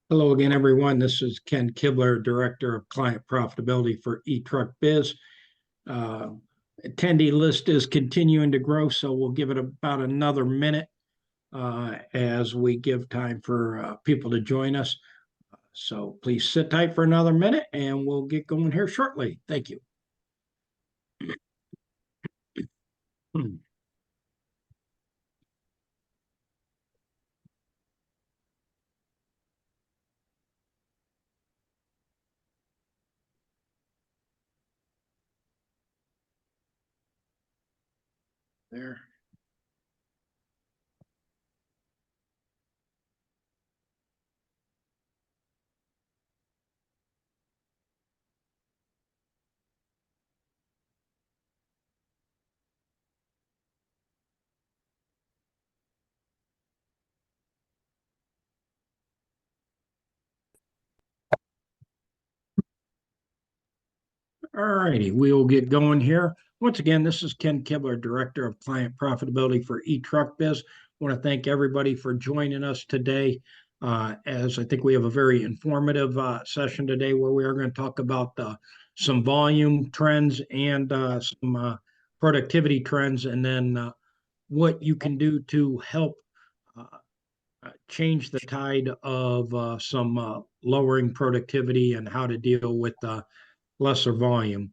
Hello again, everyone. This is Ken Kibler, Director of Client Profitability for eTruckBiz. Uh, Attendee list is continuing to grow, so we'll give it about another minute as we give time for people to join us. So please sit tight for another minute and we'll get going here shortly. Thank you. There. All righty, we will get going here. Once again, this is Ken Kibler, Director of Client Profitability for eTruckBiz. I want to thank everybody for joining us today, as I think we have a very informative session today where we are going to talk about some volume trends and some productivity trends, and then what you can do to help change the tide of some lowering productivity and how to deal with lesser volume.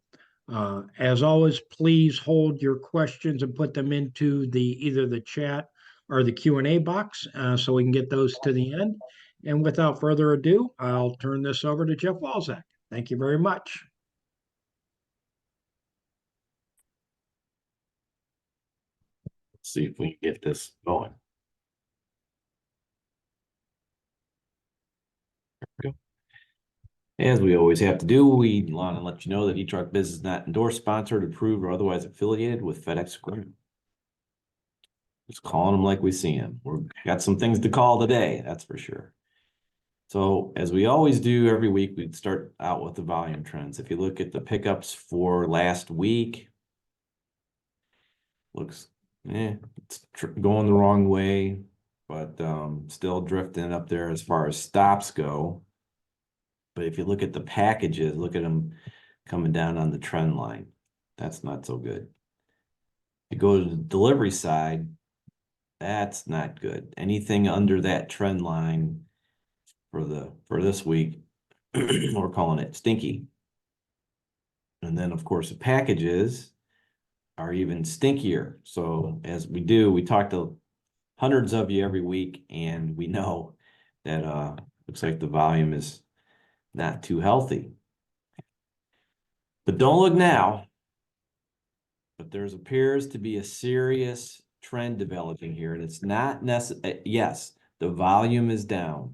As always, please hold your questions and put them into either the chat or the Q&A box so we can get those to the end. And without further ado, I'll turn this over to Jeff Walczak. Thank you very much. Let's see if we can get this going. There we go. As we always have to do, we want to let you know that eTruckBiz is not endorsed, sponsored, approved, or otherwise affiliated with FedEx Ground. Just calling them like we see them. We've got some things to call today, that's for sure. So as we always do every week, we start out with the volume trends. If you look at the pickups for last week, looks, it's going the wrong way, but still drifting up there as far as stops go. But if you look at the packages, look at them coming down on the trend line. That's not so good. You go to the delivery side, that's not good. Anything under that trend line for this week, we're calling it stinky. And then of course the packages are even stinkier. So as we do, we talk to hundreds of you every week, and we know that looks like the volume is not too healthy. But don't look now. But there appears to be a serious trend developing here, and it's not necessary. Yes, the volume is down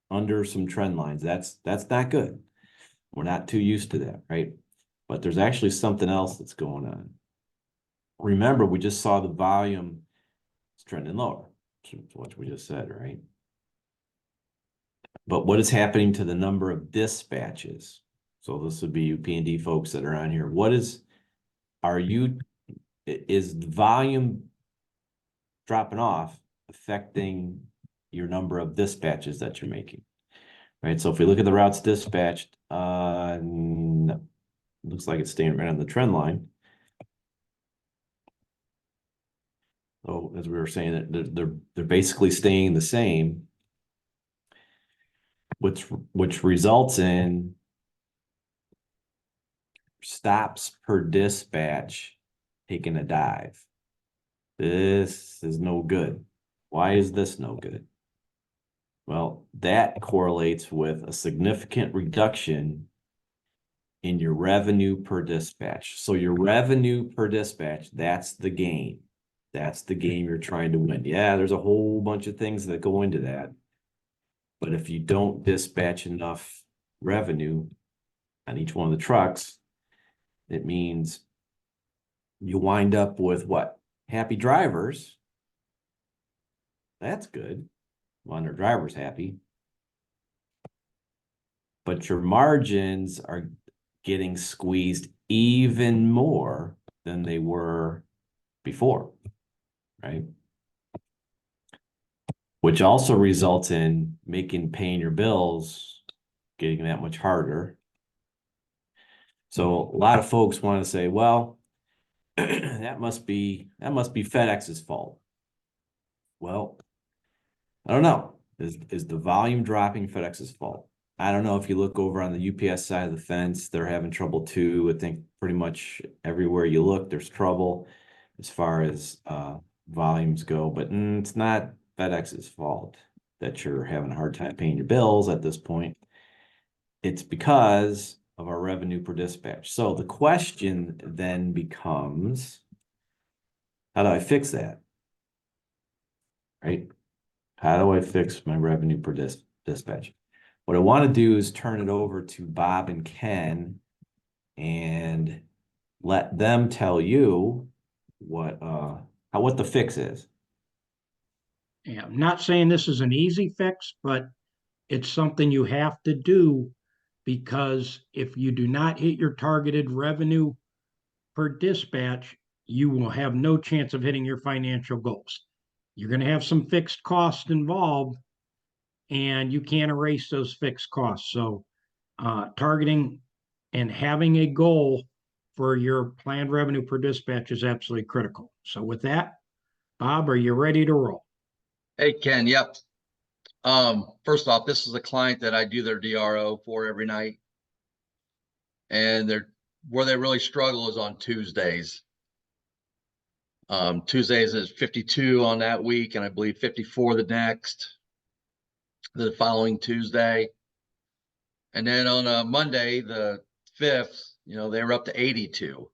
under some trend lines. That's not good. We're not too used to that, right? But there's actually something else that's going on. Remember, we just saw the volume is trending lower, which we just said, right? But what is happening to the number of dispatches? So this would be you P&D folks that are on here. Is volume dropping off affecting your number of dispatches that you're making? Right, so if we look at the routes dispatched, no, looks like it's staying right on the trend line. So as we were saying, they're basically staying the same, which results in stops per dispatch taking a dive. This is no good. Why is this no good? Well, that correlates with a significant reduction in your revenue per dispatch. So your revenue per dispatch, that's the game. That's the game you're trying to win. Yeah, there's a whole bunch of things that go into that. But if you don't dispatch enough revenue on each one of the trucks, it means you wind up with what? Happy drivers. That's good. When their driver's happy. But your margins are getting squeezed even more than they were before, right? which also results in making paying your bills getting that much harder. So a lot of folks want to say, well, that must be FedEx's fault. Well, I don't know. Is the volume dropping FedEx's fault? I don't know. If you look over on the UPS side of the fence, they're having trouble too. I think pretty much everywhere you look, there's trouble as far as volumes go, but it's not FedEx's fault that you're having a hard time paying your bills at this point. It's because of our revenue per dispatch. So the question then becomes, how do I fix that? Right? How do I fix my revenue per dispatch? What I want to do is turn it over to Bob and Ken and let them tell you what the fix is. Yeah, I'm not saying this is an easy fix, but it's something you have to do because if you do not hit your targeted revenue per dispatch, you will have no chance of hitting your financial goals. You're going to have some fixed costs involved, and you can't erase those fixed costs. So, targeting and having a goal for your planned revenue per dispatch is absolutely critical. So, with that, Bob, are you ready to roll? Hey, Ken. Yep. First off, this is a client that I do their DRO for every night. And where they really struggle is on Tuesdays. Tuesdays is 52 on that week, and I believe 54 the next, the following Tuesday. And then on Monday, the 5th, they were up to 82.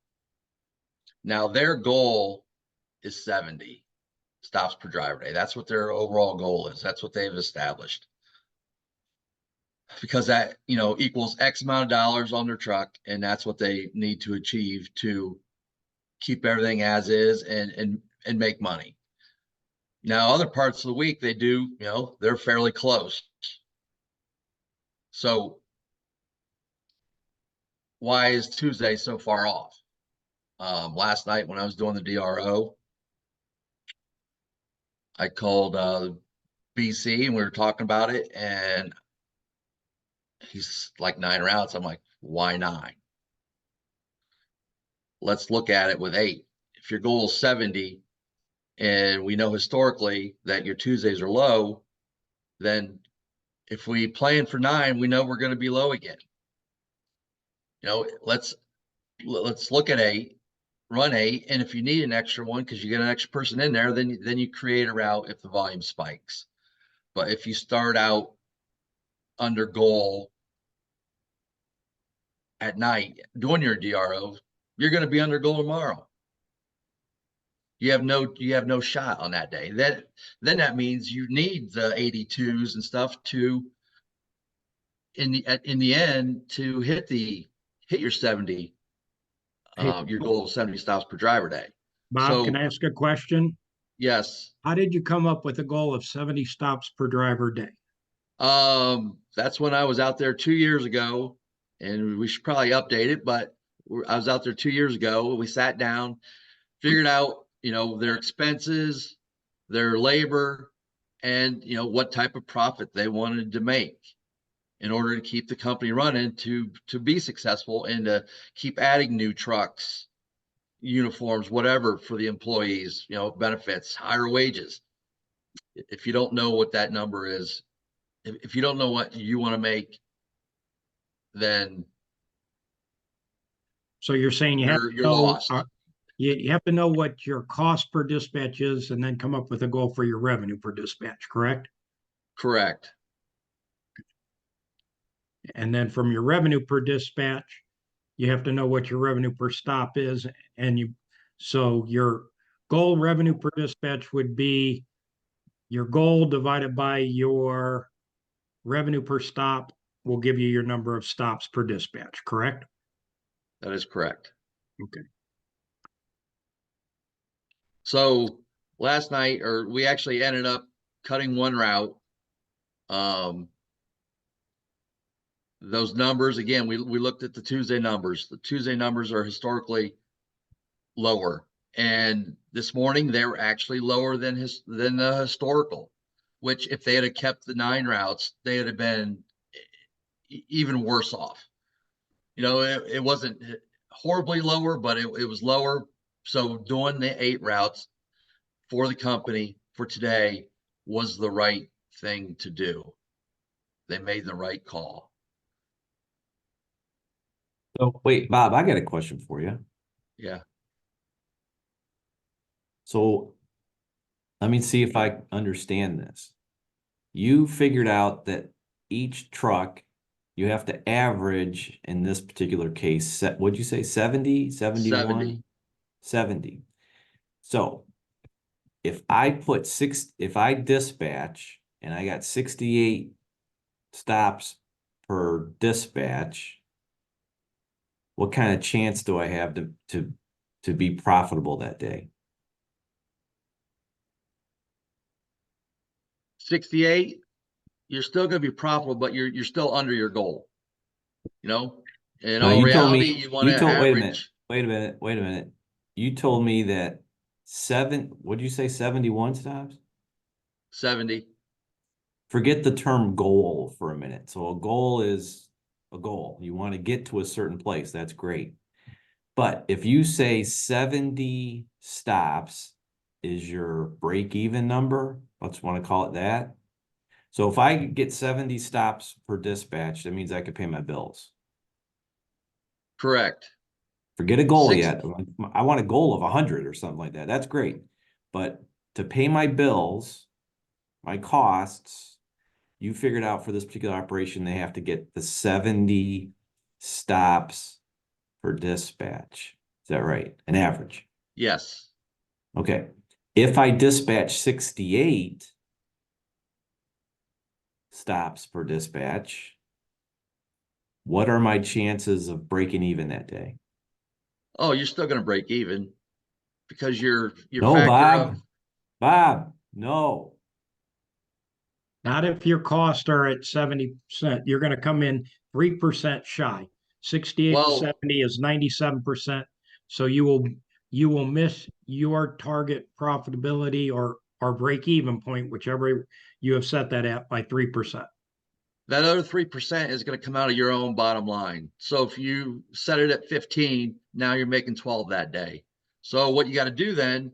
Now their goal is 70 stops per driver day. That's what their overall goal is. That's what they've established. Because that, equals X amount of dollars on their truck, and that's what they need to achieve to keep everything as is and make money. Now, other parts of the week, they do, they're fairly close. So why is Tuesday so far off? Last night when I was doing the DRO, I called BC and we were talking about it, and he's like 9 routes. I'm like, why 9? Let's look at it with 8. If your goal is 70, and we know historically that your Tuesdays are low, then if we plan for 9, we know we're going to be low again. Let's look at 8, run 8, and if you need an extra one because you get an extra person in there, then you create a route if the volume spikes. But if you start out under goal at night doing your DRO, you're going to be under goal tomorrow. You have no shot on that day. Then that means you need the 82s and stuff to in the end to hit your 70, Hey, your goal of 70 stops per driver day. Bob, can I ask a question? Yes. How did you come up with a goal of 70 stops per driver day? That's when I was out there 2 years ago, and we should probably update it, but I was out there 2 years ago. We sat down, figured out, their expenses, their labor, and, what type of profit they wanted to make in order to keep the company running, to be successful, and to keep adding new trucks, uniforms, whatever for the employees, benefits, higher wages. If you don't know what that number is, if you don't know what you want to make, then So you're saying you have to you're know, lost. you have to know what your cost per dispatch is and then come up with a goal for your revenue per dispatch, correct? Correct. And then from your revenue per dispatch, you have to know what your revenue per stop is. So your goal revenue per dispatch would be your goal divided by your revenue per stop will give you your number of stops per dispatch, correct? That is correct. Okay. So last night, or we actually ended up cutting one route. Those numbers, again, we looked at the Tuesday numbers. The Tuesday numbers are historically lower, and this morning they were actually lower than the historical, which if they had kept the 9 routes, they would have been even worse off. You know, it wasn't horribly lower, but it was lower. So doing the 8 routes for the company for today was the right thing to do. They made the right call. So wait, Bob, I got a question for you. Yeah. So let me see if I understand this. You figured out that each truck, you have to average, in this particular case, what'd you say, 70, 71? 70. So if I dispatch and I got 68 stops per dispatch, what kind of chance do I have to be profitable that day? 68, you're still going to be profitable, but you're still under your goal. You know, in No, all you told reality, me, you want to average. wait a minute. You told me that what'd you say, 71 stops? 70. Forget the term goal for a minute. So a goal is a goal. You want to get to a certain place. That's great. But if you say 70 stops is your break-even number, let's want to call it that. So if I get 70 stops per dispatch, that means I could pay my bills. Correct. Forget a goal 60. yet. I want a goal of 100 or something like that. That's great. But to pay my bills, my costs, you figured out for this particular operation, they have to get the 70 stops per dispatch. Is that right? An average. Yes. Okay. If I dispatch 68 stops per dispatch, what are my chances of breaking even that day? Oh, you're still going to break even because your No, factor of Bob, no. Not if your costs are at 70%. You're going to come in 3% shy. 68 to well, 70 is 97%. So you will miss your target profitability or break even point, whichever you have set that at, by 3%. that other 3% is going to come out of your own bottom line. So if you set it at 15, now you're making 12 that day. So what you got to do then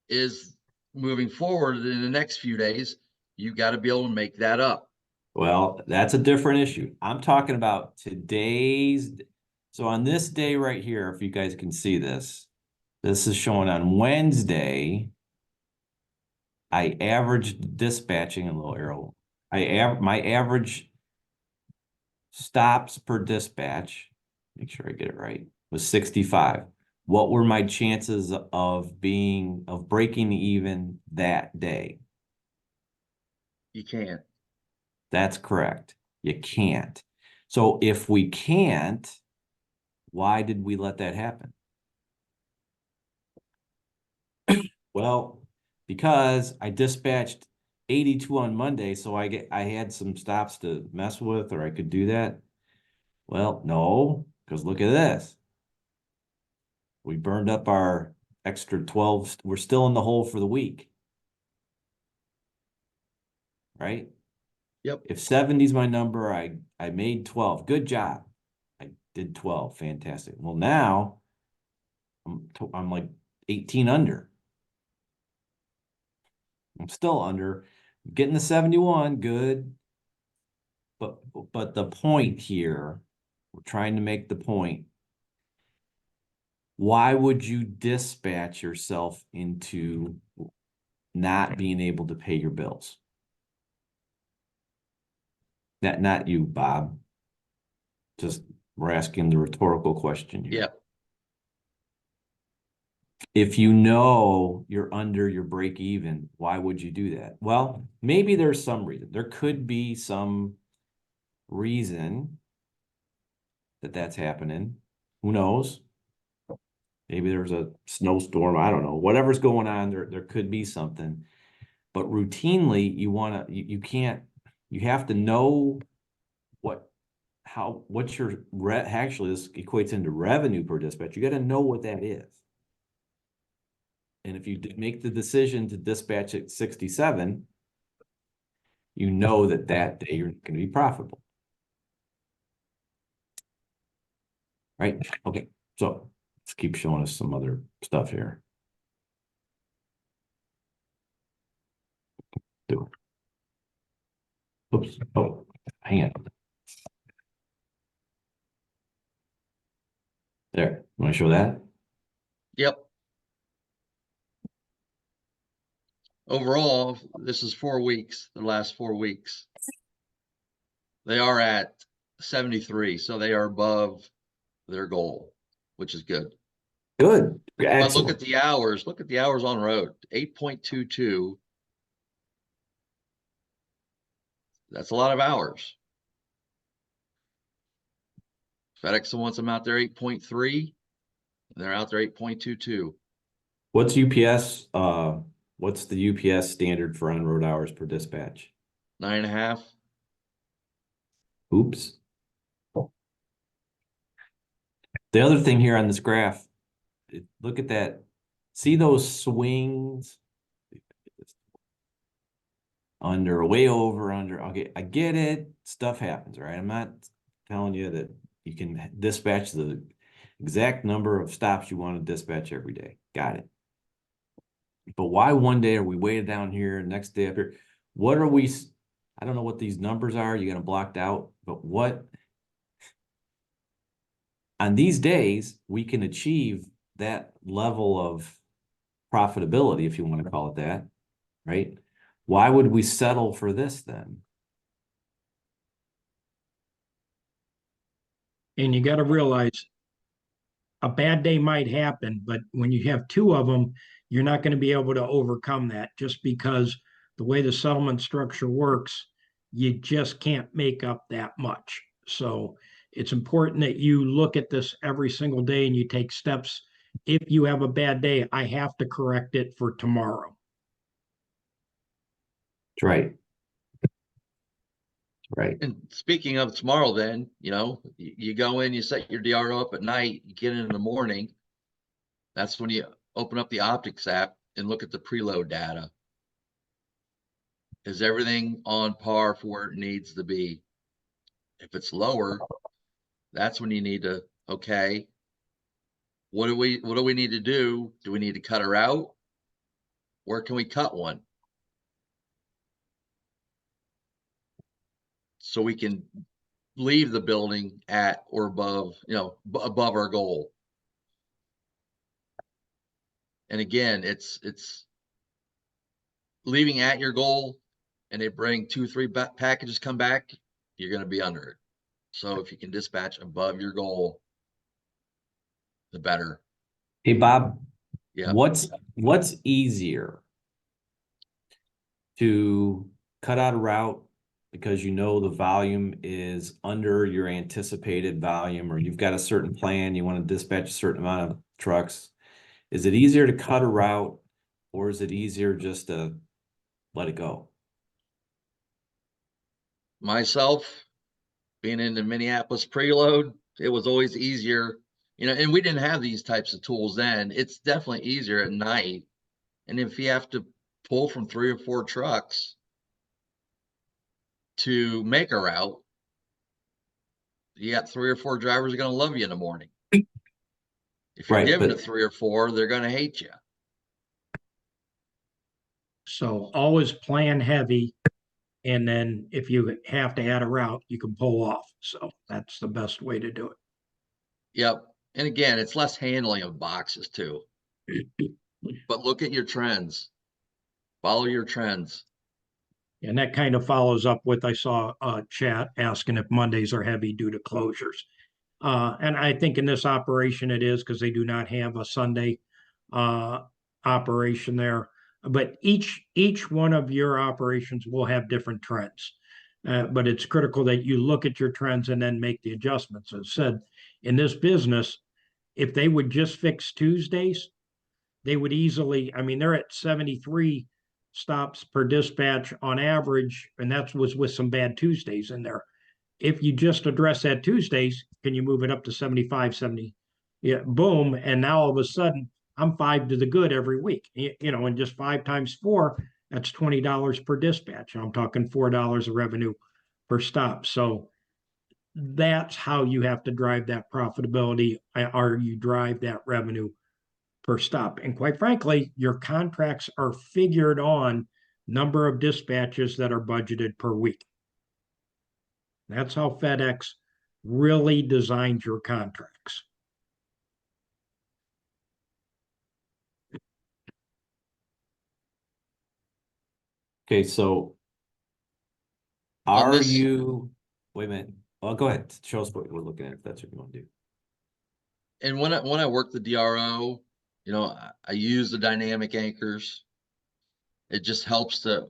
is moving forward in the next few days, you got to be able to make that up. Well, that's a different issue. I'm talking about today's. So on this day right here, if you guys can see this, this is showing on Wednesday. I averaged dispatching a little arrow. My average stops per dispatch, make sure I get it right, was 65. What were my chances of breaking even that day? You can't. That's correct. You can't. So if we can't, why did we let that happen? Well, because I dispatched 82 on Monday, so I had some stops to mess with, or I could do that. Well, no, because look at this. We burned up our extra 12. We're still in the hole for the week. Right? Yep. If 70 is my number, I made 12. Good job. I did 12. Fantastic. Well, now I'm like 18 under. I'm still under. Getting the 71, good. But the point here, we're trying to make the point. Why would you dispatch yourself into not being able to pay your bills? Not you, Bob. Just we're asking the rhetorical question here. Yep. If you know you're under your break even, why would you do that? Well, maybe there's some reason. There could be some reason that that's happening. Who knows? Maybe there's a snowstorm. I don't know. Whatever's going on, there could be something. But routinely, you can't, you have to know what's your actually this equates into revenue per dispatch. You got to know what that is. And if you make the decision to dispatch at 67, you know that that day you're going to be profitable. Right? Okay. So let's keep showing us some other stuff here. Do it. Oops. Oh, hang on. There. Want to show that? Yep. Overall, this is 4 weeks, the last 4 weeks. They are at 73, so they are above their goal, which is good. Good. But look Excellent. at the hours. Look at the hours on road. 8.22. That's a lot of hours. FedEx wants them out there 8.3. They're out there 8.22. What's UPS? What's the UPS standard for on-road hours per dispatch? 9.5. Oops. The other thing here on this graph, look at that. See those swings? Under, way over, under. Okay, I get it. Stuff happens, right? I'm not telling you that you can dispatch the exact number of stops you want to dispatch every day. Got it. But why one day are we way down here, next day up here? What are we? I don't know what these numbers are. You're going to blocked out, but what? On these days, we can achieve that level of profitability, if you want to call it that, right? Why would we settle for this then? And you got to realize a bad day might happen, but when you have two of them, you're not going to be able to overcome that just because the way the settlement structure works, you just can't make up that much. So it's important that you look at this every single day and you take steps. If you have a bad day, I have to correct it for tomorrow. That's right. Right. And speaking of tomorrow, then, you go in, you set your DRO up at night, you get in the morning. That's when you open up the Optix app and look at the preload data. Is everything on par for where it needs to be? If it's lower, that's when you need to, okay, what do we need to do? Do we need to cut her out? Where can we cut one? So we can leave the building at or above, above our goal. And again, it's leaving at your goal, and they bring 2-3 packages come back, you're going to be under it. So if you can dispatch above your goal, the better. Hey, Bob, Yeah. what's easier, to cut out a route because you know the volume is under your anticipated volume, or you've got a certain plan, you want to dispatch a certain amount of trucks? Is it easier to cut a route, or is it easier just to let it go? Myself, being in the Minneapolis preload, it was always easier, and we didn't have these types of tools then. It's definitely easier at night. And if you have to pull from 3 or 4 trucks to make a route, you got 3 or 4 drivers are going to love you in the morning. If you're Right, giving but to 3 or 4, they're going to hate you. So always plan heavy. And then if you have to add a route, you can pull off. So that's the best way to do it. Yep. And again, it's less handling of boxes too. But look at your trends. Follow your trends. And that kind of follows up with, I saw a chat asking if Mondays are heavy due to closures. And I think in this operation it is, because they do not have a Sunday operation there. But each one of your operations will have different trends. But it's critical that you look at your trends and then make the adjustments. As said, in this business, if they would just fix Tuesdays, they would easily, I mean, they're at 73 stops per dispatch on average, and that was with some bad Tuesdays in there. If you just address that Tuesdays, can you move it up to 75, 70? Yeah, boom. And now all of a sudden, I'm 5 to the good every week, and just 5 times 4, that's $20 per dispatch. I'm talking $4 of revenue per stop. So that's how you have to drive that profitability, or you drive that revenue per stop. And quite frankly, your contracts are figured on number of dispatches that are budgeted per week. That's how FedEx really designs your contracts. Okay, so On are this- you, wait a minute. Well, go ahead. Show us what we're looking at if that's what you want to do. And when I work the DRO, you know, I use the dynamic anchors. It just helps to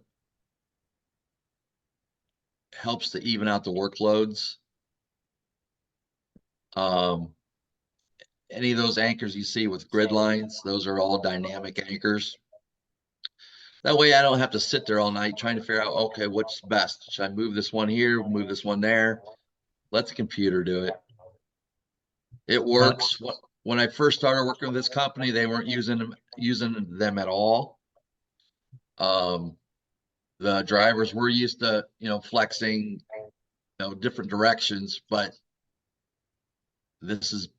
even out the workloads. Any of those anchors you see with grid lines, those are all dynamic anchors. That way I don't have to sit there all night trying to figure out, okay, what's best? Should I move this one here, move this one there? Let the computer do it. It works. When I first started working with this company, they weren't using them at all. The drivers were used to, you know, flexing, you know, different directions, but it's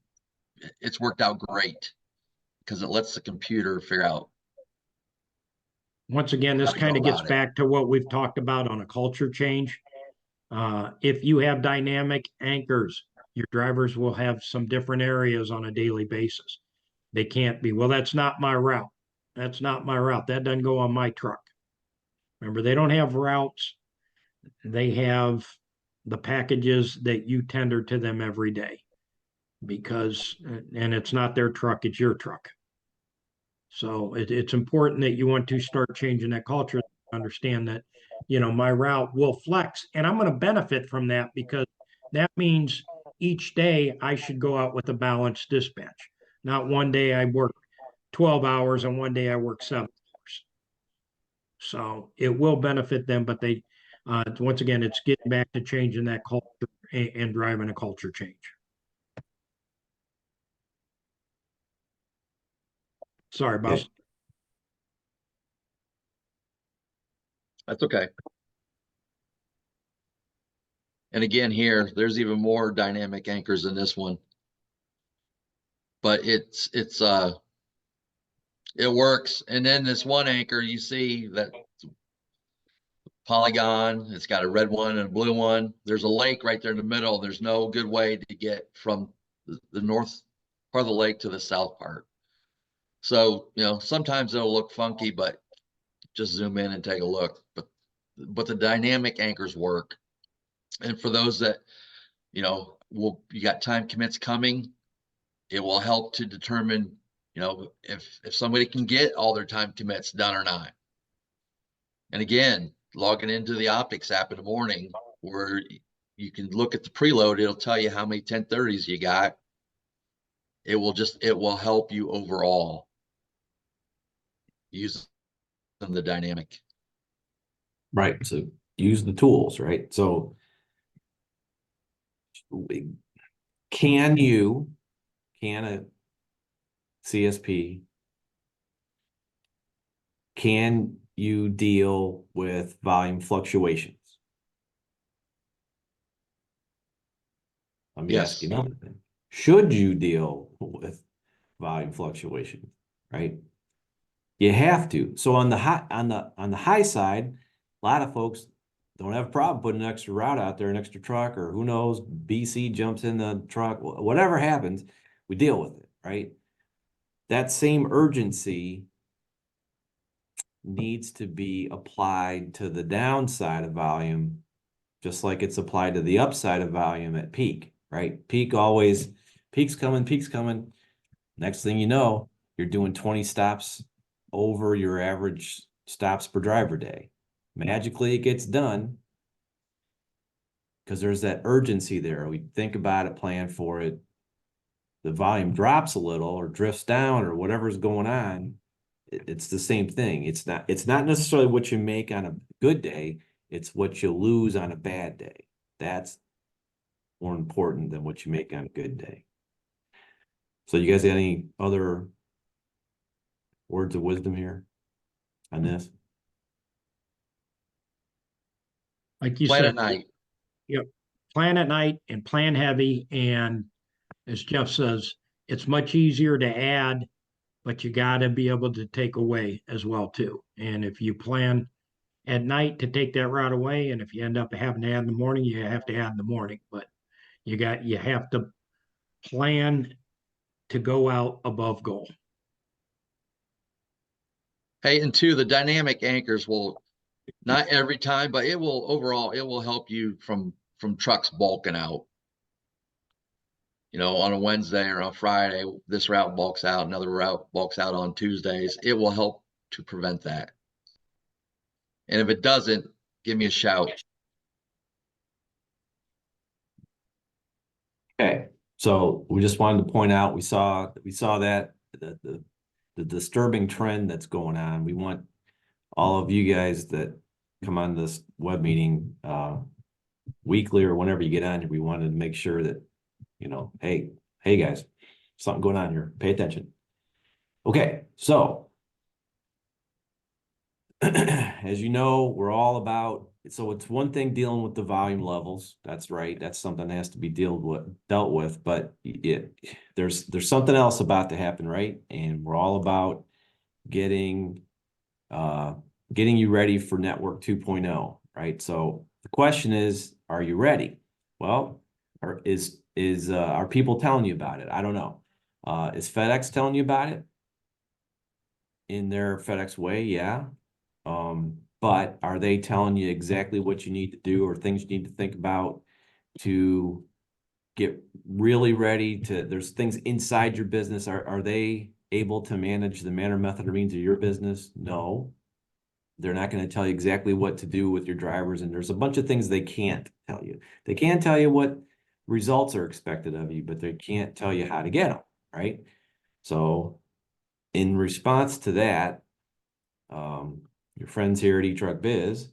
worked out great because it lets the computer figure out. Once again, this kind of gets back to what we've talked about on a culture change. If you have dynamic anchors, your drivers will have some different areas on a daily basis. They can't be, well, that's not my route. That's not my route. That doesn't go on my truck. Remember, they don't have routes. They have the packages that you tender to them every day because, and it's not their truck, it's your truck. So it's important that you want to start changing that culture, understand that, you know, my route will flex and I'm going to benefit from that because that means each day I should go out with a balanced dispatch. Not one day I work 12 hours and one day I work 7 hours. So it will benefit them, but once again, it's getting back to changing that culture and driving a culture change. Sorry, boss. That's okay. And again, here, there's even more dynamic anchors in this one. But it works. And then this one anchor, you see that polygon, it's got a red one and a blue one. There's a lake right there in the middle. There's no good way to get from the north part of the lake to the south part. So, you know, sometimes it'll look funky, but just zoom in and take a look. But the dynamic anchors work. And for those that, you know, you got time commits coming, it will help to determine, you know, if somebody can get all their time commits done or not. And again, logging into the Optix app in the morning where you can look at the preload, it'll tell you how many 1030s you got. It will help you overall using the dynamic. Right. So use the tools, right? So can a CSP, can you deal with volume fluctuations? Let me ask you another thing. Should you deal with volume fluctuations, right? You have to. So on the high side, a lot of folks don't have a problem putting an extra route out there, an extra truck, or who knows, BC jumps in the truck, whatever happens, we deal with it, right? That same urgency needs to be applied to the downside of volume, just like it's applied to the upside of volume at peak, right? Peak's coming. Next thing you know, you're doing 20 stops over your average stops per driver day. Magically, it gets done because there's that urgency there. We think about it, plan for it. The volume drops a little or drifts down or whatever's going on. It's the same thing. It's not necessarily what you make on a good day. It's what you lose on a bad day. That's more important than what you make on a good day. So you guys got any other words of wisdom here on this? like you Plan said, at night. yep, plan at night and plan heavy. And as Jeff says, it's much easier to add, but you got to be able to take away as well too. And if you plan at night to take that route away, and if you end up having to add in the morning, you have to add in the morning. But you have to plan to go out above goal. Hey, and two, the dynamic anchors will, not every time, but it will overall, it will help you from trucks bulking out. You know, on a Wednesday or on a Friday, this route bulks out, another route bulks out on Tuesdays. It will help to prevent that. And if it doesn't, give me a shout. Okay, so we just wanted to point out, we saw that the disturbing trend that's going on. We want all of you guys that come on this web meeting weekly or whenever you get on here, we wanted to make sure that, you know, hey guys, something going on here, pay attention. Okay, so as you know, we're all about, so it's one thing dealing with the volume levels. That's right. That's something that has to be dealt with, but there's something else about to happen, right? And we're all about getting you ready for Network 2.0, right? So the question is, are you ready? Well, are people telling you about it? I don't know. Is FedEx telling you about it in their FedEx way? Yeah. But are they telling you exactly what you need to do or things you need to think about to get really ready to, there's things inside your business. Are they able to manage the manner, method, or means of your business? No. They're not going to tell you exactly what to do with your drivers. And there's a bunch of things they can't tell you. They can tell you what results are expected of you, but they can't tell you how to get them, right? So in response to that, your friends here at eTruckBiz,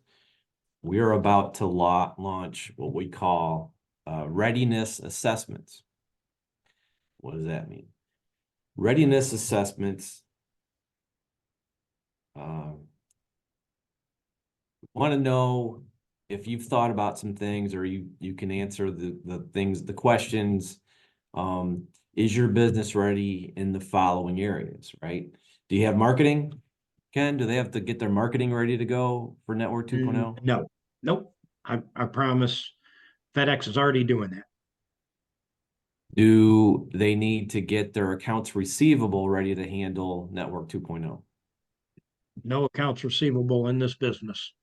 we are about to launch what we call readiness assessments. What does that mean? Readiness assessments want to know if you've thought about some things or you can answer the questions. Is your business ready in the following areas, right? Do you have marketing? Ken, do they have to get their marketing ready to go for Network 2.0? No, nope. I promise FedEx is already doing that. Do they need to get their accounts receivable ready to handle Network 2.0? No accounts receivable in this business.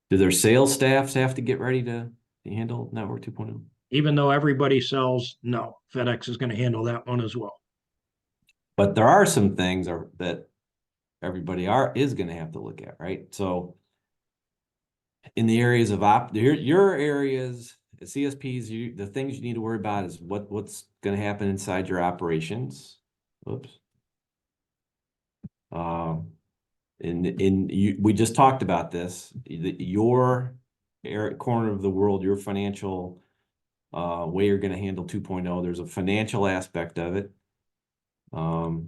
Do their sales staffs have to get ready to handle Network 2.0? Even though everybody sells, no, FedEx is going to handle that one as well. But there are some things that everybody is going to have to look at, right? So in the areas of your areas, CSPs, the things you need to worry about is what's going to happen inside your operations. Whoops. We just talked about this. Your corner of the world, your financial way you're going to handle 2.0. There's a financial aspect of it. You're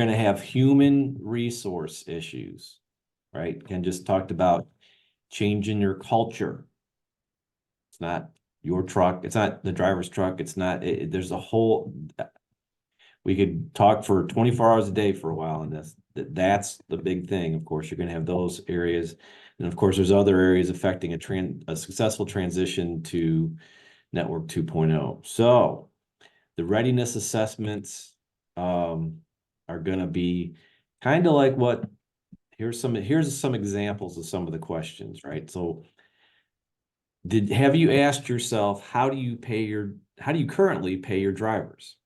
going to have human resource issues, right? Ken just talked about changing your culture. It's not your truck. It's not the driver's truck. It's not, there's a whole, we could talk for 24 hours a day for a while on this. That's the big thing. Of course, you're going to have those areas. And of course, there's other areas affecting a successful transition to Network 2.0. So the readiness assessments are going to be kind of like here's some examples of some of the questions, right? So have you asked yourself, how do you currently pay your drivers?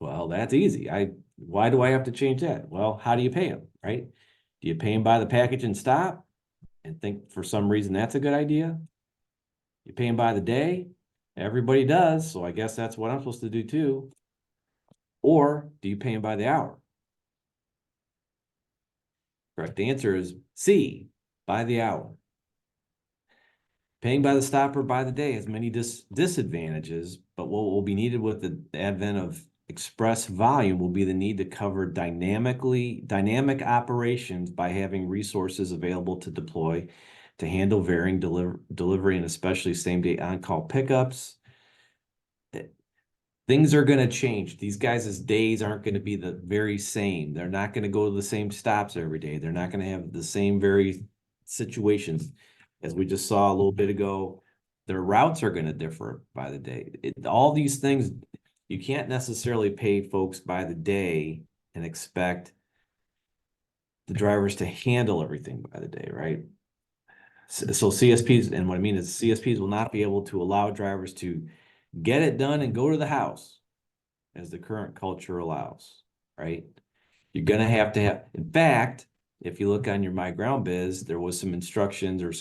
Well, that's easy. Why do I have to change that? Well, how do you pay them, right? Do you pay them by the package and stop and think for some reason that's a good idea? You pay them by the day? Everybody does, so I guess that's what I'm supposed to do too. Or do you pay them by the hour? Correct answer is C, by the hour. Paying by the stop or by the day has many disadvantages, but what will be needed with the advent of express volume will be the need to cover dynamic operations by having resources available to deploy to handle varying delivery and especially same-day on-call pickups. Things are going to change. These guys' days aren't going to be the very same. They're not going to go to the same stops every day. They're not going to have the same very situations. As we just saw a little bit ago, their routes are going to differ by the day. All these things, you can't necessarily pay folks by the day and expect the drivers to handle everything by the day, right? So CSPs, and what I mean is CSPs will not be able to allow drivers to get it done and go to the house as the current culture allows, right? You're going to have, in fact, if you look on your My Ground Biz, there was some instructions or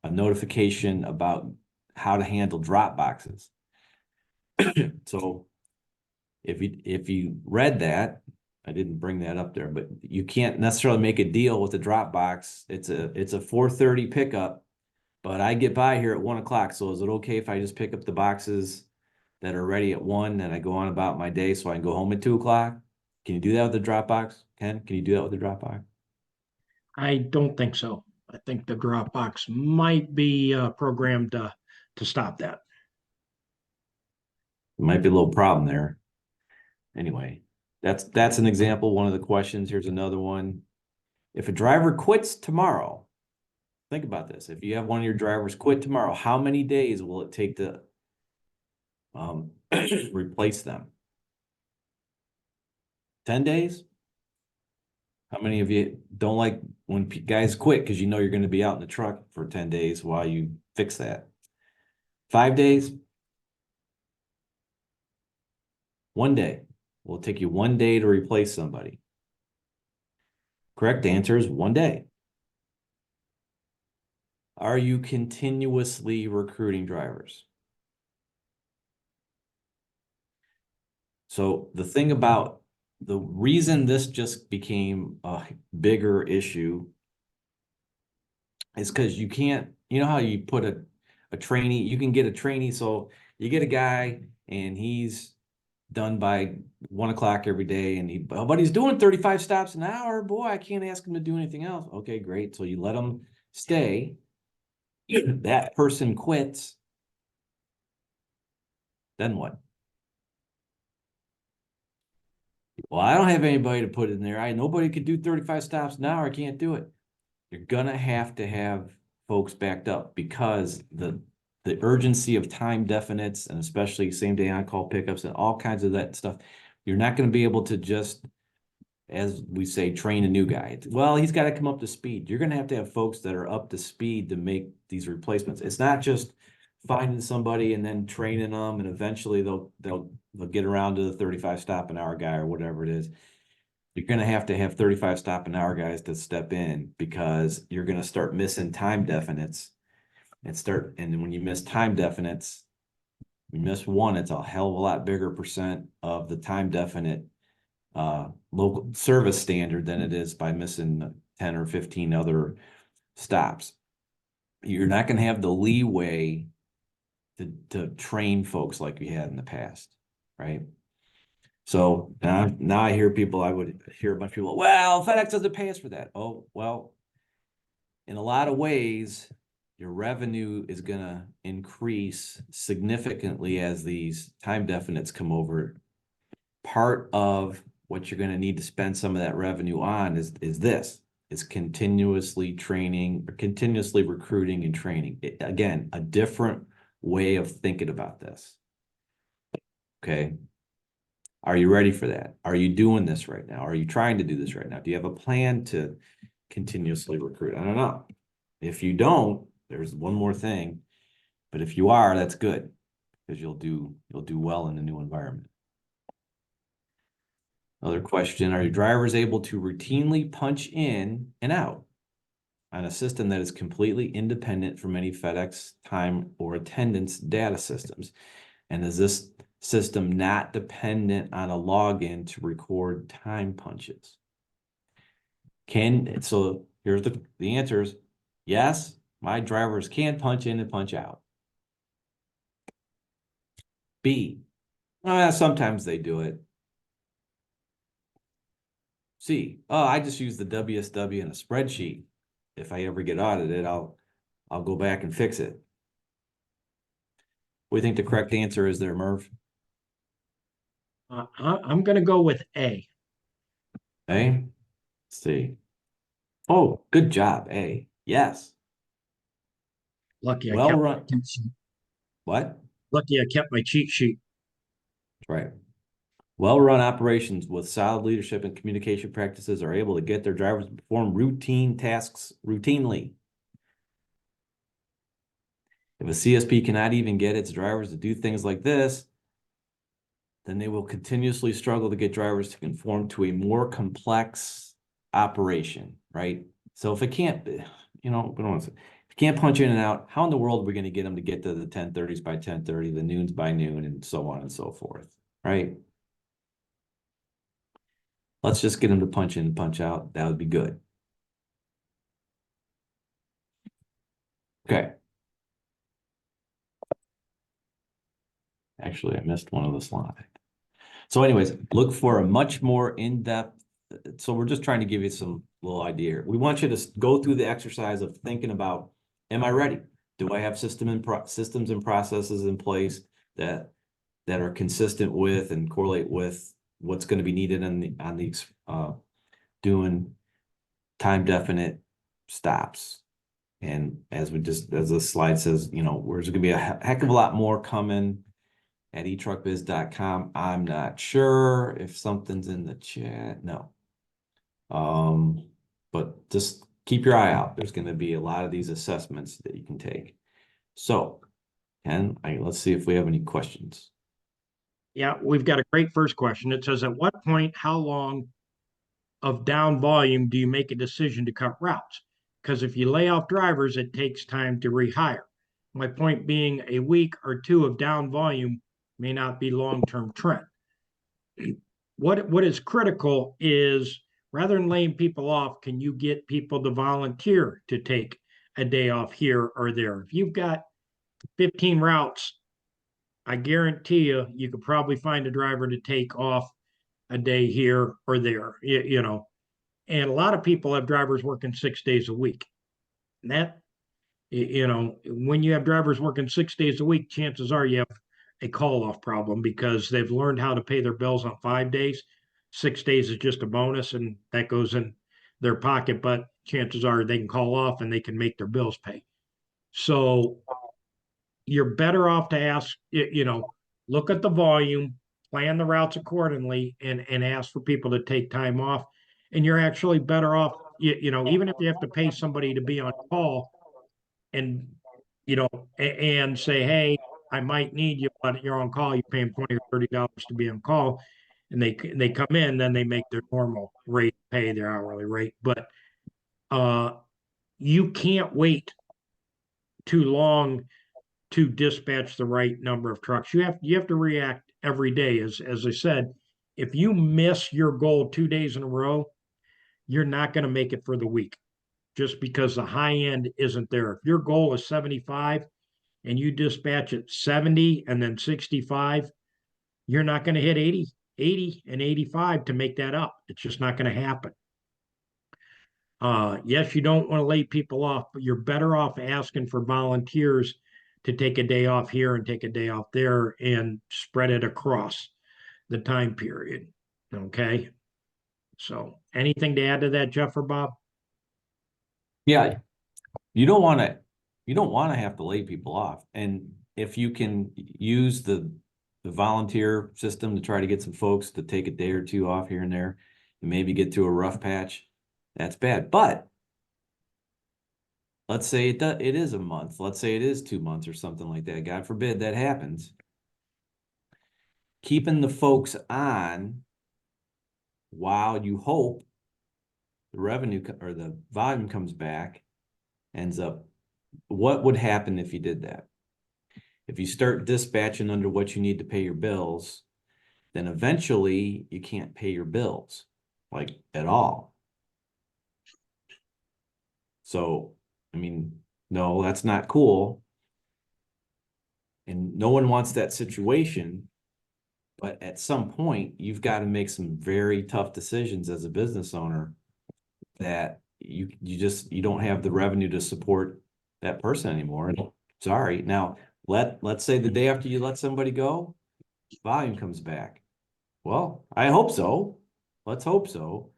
a notification about how to handle drop boxes. So if you read that, I didn't bring that up there, but you can't necessarily make a deal with the drop box. It's a 4:30 pickup, but I get by here at 1 o'clock. So is it okay if I just pick up the boxes that are ready at 1 and I go on about my day so I can go home at 2 o'clock? Can you do that with the drop box? Ken, can you do that with the drop box? I don't think so. I think the Dropbox might be programmed to stop that. There might be a little problem there. Anyway, that's an example, one of the questions. Here's another one. If a driver quits tomorrow, think about this. If you have one of your drivers quit tomorrow, how many days will it take to replace them? 10 days? How many of you don't like when guys quit because you know you're going to be out in the truck for 10 days while you fix that? 5 days? 1 day. Will take you 1 day to replace somebody. Correct answer is 1 day. Are you continuously recruiting drivers? So the thing about the reason this just became a bigger issue is because you can't, you know how you put a trainee, you can get a trainee. So you get a guy and he's done by 1 o'clock every day and but he's doing 35 stops an hour. Boy, I can't ask him to do anything else. Okay, great. So you let him stay. That person quits. Then what? Well, I don't have anybody to put in there. Nobody could do 35 stops an hour. I can't do it. You're gonna have to have folks backed up because the urgency of time definites and especially same day on call pickups and all kinds of that stuff. You're not going to be able to just, as we say, train a new guy. Well, he's got to come up to speed. You're going to have folks that are up to speed to make these replacements. It's not just finding somebody and then training them and eventually they'll get around to the 35 stop an hour guy or whatever it is. You're going to have 35 stop an hour guys to step in because you're going to start missing time definites and when you miss time definites, you miss one, it's a hell of a lot bigger percent of the time definite local service standard than it is by missing 10 or 15 other stops. You're not going to have the leeway to train folks like we had in the past, right? So now I hear people, I would hear a bunch of people, well, FedEx doesn't pay us for that. Oh, well, in a lot of ways, your revenue is going to increase significantly as these time definites come over. Part of what you're going to need to spend some of that revenue on is continuously training or continuously recruiting and training. Again, a different way of thinking about this. Okay. Are you ready for that? Are you doing this right now? Are you trying to do this right now? Do you have a plan to continuously recruit? I don't know. If you don't, there's one more thing. But if you are, that's good because you'll do well in the new environment. Another question, are your drivers able to routinely punch in and out on a system that is completely independent from any FedEx time or attendance data systems? And is this system not dependent on a login to record time punches? So here's the answers. Yes, my drivers can punch in and punch out. B, Sometimes they do it. See, oh, I just use the WSW in a spreadsheet. If I ever get audited, I'll go back and fix it. What do you think the correct answer is there, Merv? I'm going to go with A. A? Let's see. Oh, good job, A. Yes. Lucky I Well kept run. What? lucky I kept my cheat sheet. Right. Well-run operations with solid leadership and communication practices are able to get their drivers to perform routine tasks routinely. If a CSP cannot even get its drivers to do things like this, then they will continuously struggle to get drivers to conform to a more complex operation, right? So if it can't, we don't want to say, if you can't punch in and out, how in the world are we going to get them to get to the 10:30s by 10:30, the noons by noon, and so on and so forth, right? Let's just get them to punch in and punch out. That would be good. Okay. Actually, I missed one of the slides. So anyways, look for a much more in-depth. So we're just trying to give you some little idea here. We want you to go through the exercise of thinking about, am I ready? Do I have systems and processes in place that are consistent with and correlate with what's going to be needed on the doing time definite stops? And as the slide says, there's going to be a heck of a lot more coming at eTruckBiz.com. I'm not sure if something's in the chat. No. But just keep your eye out. There's going to be a lot of these assessments that you can take. So, let's see if we have any questions. Yeah, we've got a great first question. It says, at what point, how long of down volume do you make a decision to cut routes? Because if you lay off drivers, it takes time to rehire. My point being, a week or two of down volume may not be long-term trend. What is critical is, rather than laying people off, can you get people to volunteer to take a day off here or there? If you've got 15 routes, I guarantee you could probably find a driver to take off a day here or there, and a lot of people have drivers working 6 days a week. And that, when you have drivers working 6 days a week, chances are you have a call off problem because they've learned how to pay their bills on 5 days. 6 days is just a bonus and that goes in their pocket, but chances are they can call off and they can make their bills pay. So you're better off to ask, look at the volume, plan the routes accordingly, and ask for people to take time off. And you're actually better off, even if you have to pay somebody to be on call and, and say, hey, I might need you, but you're on call, you pay them $20 or $30 to be on call. And they come in, then they make their normal rate pay, their hourly rate. But you can't wait too long to dispatch the right number of trucks. You have to react every day. As I said, if you miss your goal 2 days in a row, you're not going to make it for the week just because the high end isn't there. If your goal is 75 and you dispatch at 70 and then 65, you're not going to hit 80 and 85 to make that up. It's just not going to happen. Yes, you don't want to lay people off, but you're better off asking for volunteers to take a day off here and take a day off there and spread it across the time period. Okay. So anything to add to that, Jeff or Bob? Yeah, you don't want to have to lay people off. And if you can use the volunteer system to try to get some folks to take a day or two off here and there and maybe get through a rough patch, that's bad. But let's say it is a month. Let's say it is 2 months or something like that. God forbid that happens. Keeping the folks on while you hope the revenue or the volume comes back ends up. What would happen if you did that? If you start dispatching under what you need to pay your bills, then eventually you can't pay your bills like at all. So, I mean, no, that's not cool. And no one wants that situation. But at some point, you've got to make some very tough decisions as a business owner that you don't have the revenue to support that person anymore. Sorry. Now, let's say the day after you let somebody go, volume comes back. Well, I hope so. Let's hope so.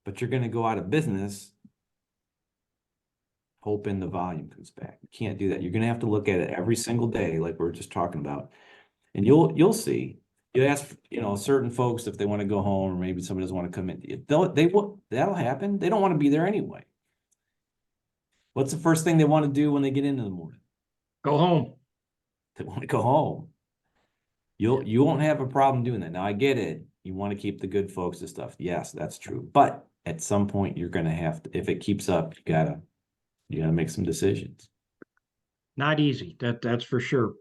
But you're going to go out of business hoping the volume comes back. You can't do that. You're going to have to look at it every single day, like we were just talking about. And you'll see. You ask, certain folks if they want to go home, or maybe somebody doesn't want to come in. That'll happen. They don't want to be there anyway. What's the first thing they want to do when they get into the morning? Go home. They want to go home. You won't have a problem doing that. Now I get it. You want to keep the good folks and stuff. Yes, that's true. But at some point you're gonna have to, if it keeps up, you gotta make some decisions. Not easy. That's for sure.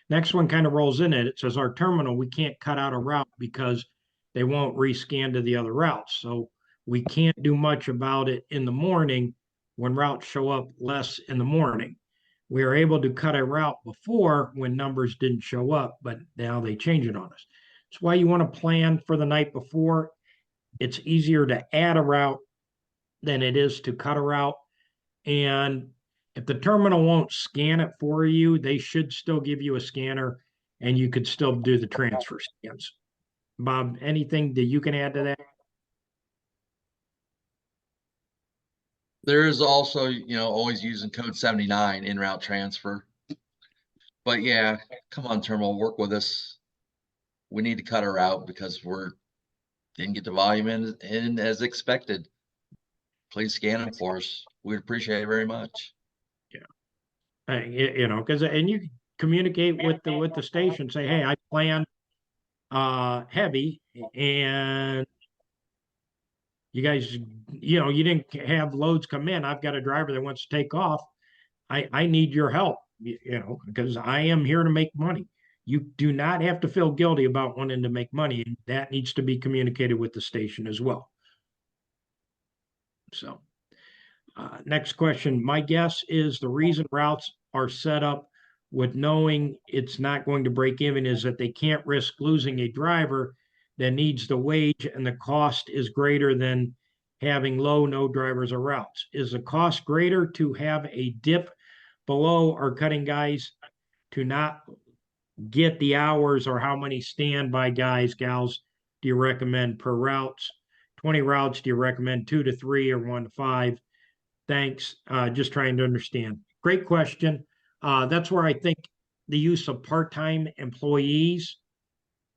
Next one kind of rolls in it. It says our terminal, we can't cut out a route because they won't rescan to the other routes. So we can't do much about it in the morning when routes show up less in the morning. We are able to cut a route before when numbers didn't show up, but now they change it on us. That's why you want to plan for the night before. It's easier to add a route than it is to cut a route. And if the terminal won't scan it for you, they should still give you a scanner and you could still do the transfer scans. Bob, anything that you can add to that? There is also, always using code 79 in route transfer. But yeah, come on, terminal, work with us. We need to cut her out because didn't get the volume in as expected. Please scan them for us. We'd appreciate it very much. Because and you communicate with the station, say, hey, I planned heavy, and you guys, you didn't have loads come in. I've got a driver that wants to take off. I need your help, because I am here to make money. You do not have to feel guilty about wanting to make money, and that needs to be communicated with the station as well. So, next question. My guess is the reason routes are set up with knowing it's not going to break even is that they can't risk losing a driver that needs the wage, and the cost is greater than having no drivers or routes. Is the cost greater to have a dip below or cutting guys to not get the hours, or how many standby guys, gals do you recommend per routes? 20 routes, do you recommend 2 to 3 or 1 to 5? Thanks. Just trying to understand. Great question. That's where I think the use of part-time employees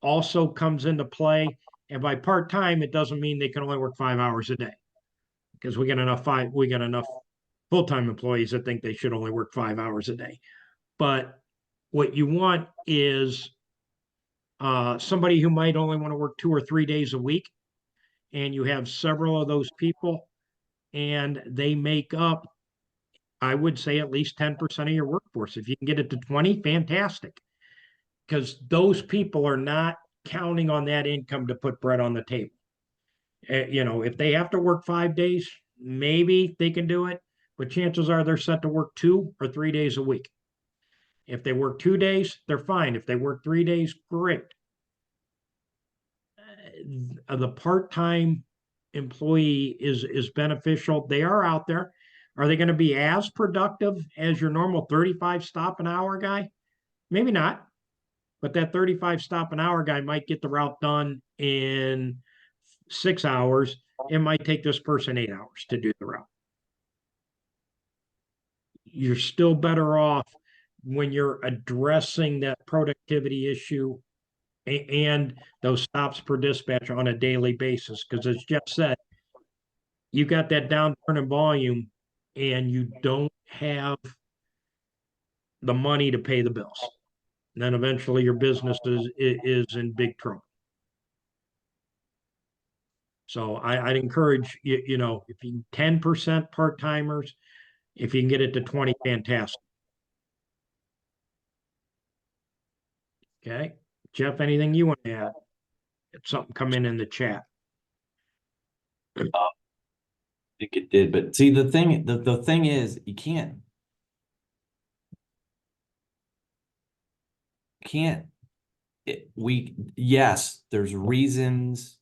also comes into play. And by part-time, it doesn't mean they can only work 5 hours a day, because we got enough full-time employees that think they should only work 5 hours a day. But what you want is somebody who might only want to work 2 or 3 days a week, and you have several of those people, and they make up, I would say, at least 10% of your workforce. If you can get it to 20, fantastic. Because those people are not counting on that income to put bread on the table. If they have to work 5 days, maybe they can do it, but chances are they're set to work 2 or 3 days a week. If they work 2 days, they're fine. If they work 3 days, great. The part-time employee is beneficial. They are out there. Are they going to be as productive as your normal 35 stop an hour guy? Maybe not. But that 35 stop an hour guy might get the route done in 6 hours. It might take this person 8 hours to do the route. You're still better off when you're addressing that productivity issue and those stops per dispatch on a daily basis. Because as Jeff said, you got that downturn in volume and you don't have the money to pay the bills. And then eventually your business is in big trouble. So I'd encourage if you 10% part-timers, if you can get it to 20, fantastic. Okay. Jeff, anything you want to add? If something come in the chat. I think it did, but see, the thing is, you can't yes, there's reasons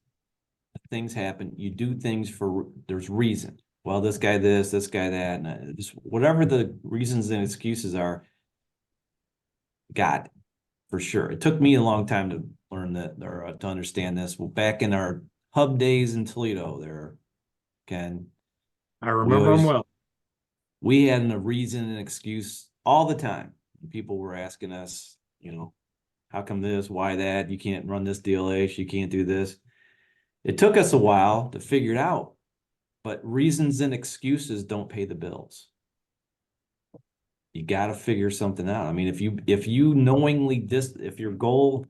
things happen. You do things there's reason. Well, this guy this guy that, and just whatever the reasons and excuses are, got it, for sure. It took me a long time to learn that, or to understand this. Well, back in our hub days in Toledo there, Ken, I remember them well. we had a reason and excuse all the time. People were asking us, how come this, why that, you can't run this DLH, you can't do this. It took us a while to figure it out, but reasons and excuses don't pay the bills. You got to figure something out. I mean, if you knowingly if your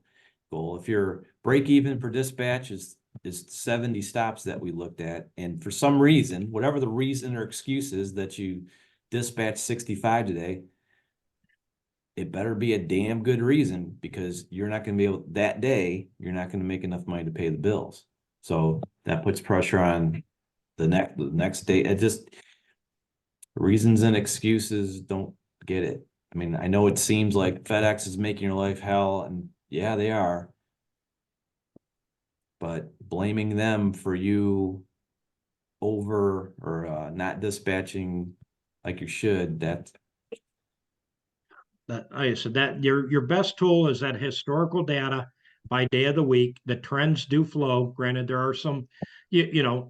if your break even per dispatch is 70 stops that we looked at, and for some reason, whatever the reason or excuse is that you dispatch 65 today, it better be a damn good reason, because you're not going to be able that day, you're not going to make enough money to pay the bills. So that puts pressure on the next day. It just, reasons and excuses don't get it. I mean, I know it seems like FedEx is making your life hell, and yeah, they are. But blaming them for you over or not dispatching like you should, That like I said, that your best tool is that historical data by day of the week. The trends do flow. Granted, there are some,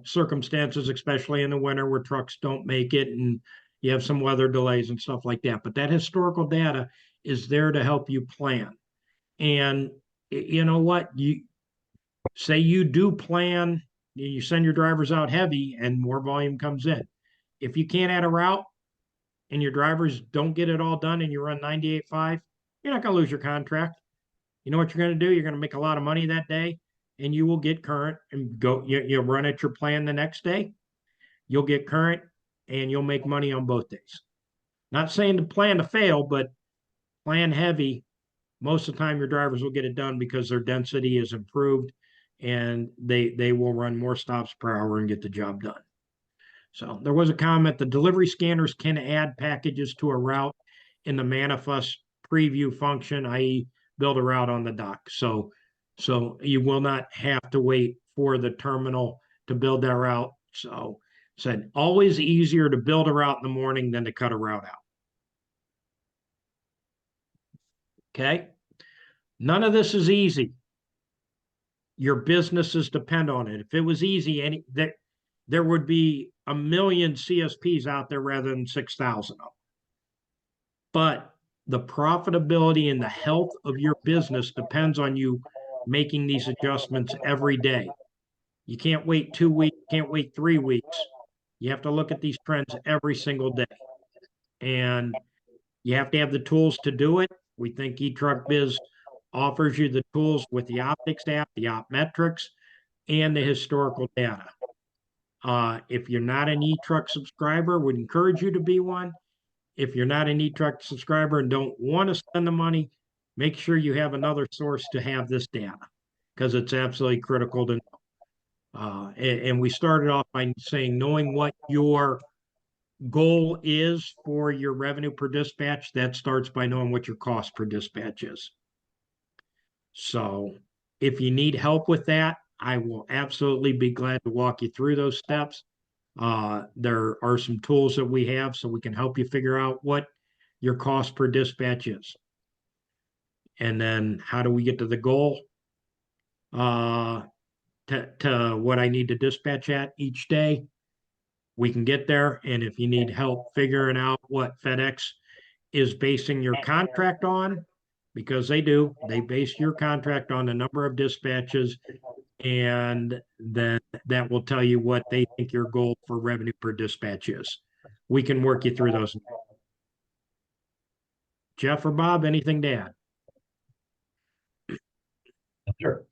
circumstances, especially in the winter, where trucks don't make it, and you have some weather delays and stuff like that. But that historical data is there to help you plan. And you know what? You say you do plan, you send your drivers out heavy, and more volume comes in. If you can't add a route, and your drivers don't get it all done, and you run 98.5, you're not going to lose your contract. You know what you're going to do? You're going to make a lot of money that day, and you will get current and go, you run at your plan the next day. You'll get current and you'll make money on both days. Not saying to plan to fail, but plan heavy. Most of the time, your drivers will get it done because their density is improved, and they will run more stops per hour and get the job done. So there was a comment: the delivery scanners can add packages to a route in the manifest preview function, i.e. build a route on the dock. So you will not have to wait for the terminal to build that route. So said always easier to build a route in the morning than to cut a route out. Okay. None of this is easy. Your businesses depend on it. If it was easy, there would be a million CSPs out there rather than 6,000 of them. But the profitability and the health of your business depends on you making these adjustments every day. You can't wait 2 weeks, can't wait 3 weeks. You have to look at these trends every single day. And you have to have the tools to do it. We think eTruckBiz offers you the tools with the Optix app, the Opmetrics, and the historical data. If you're not an eTruck subscriber, would encourage you to be one. If you're not an eTruck subscriber and don't want to spend the money, make sure you have another source to have this data, because it's absolutely critical to know. And we started off by saying knowing what your goal is for your revenue per dispatch, that starts by knowing what your cost per dispatch is. So if you need help with that, I will absolutely be glad to walk you through those steps. There are some tools that we have so we can help you figure out what your cost per dispatch is. And then how do we get to the goal? To what I need to dispatch at each day. We can get there. And if you need help figuring out what FedEx is basing your contract on, because they base your contract on the number of dispatches, and then that will tell you what they think your goal for revenue per dispatch is. We can work you through those. Jeff or Bob, anything to add? Sure.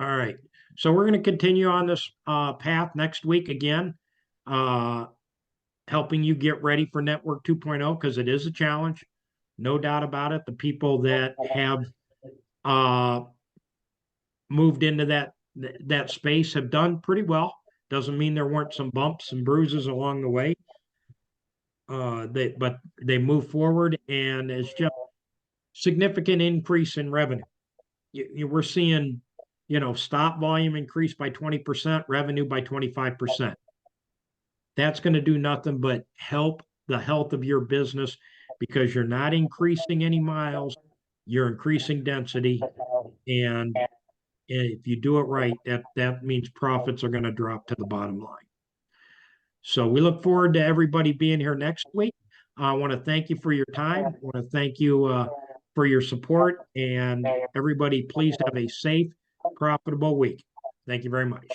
All right. So we're going to continue on this path next week again, helping you get ready for Network 2.0, because it is a challenge. No doubt about it. The people that have moved into that space have done pretty well. Doesn't mean there weren't some bumps and bruises along the way. But they move forward, and it's just significant increase in revenue. we're seeing, stop volume increase by 20%, revenue by 25%. That's going to do nothing but help the health of your business because you're not increasing any miles, you're increasing density, and if you do it right, that means profits are going to drop to the bottom line. So we look forward to everybody being here next week. I want to thank you for your time. I want to thank you for your support, and everybody, please have a safe, profitable week. Thank you very much.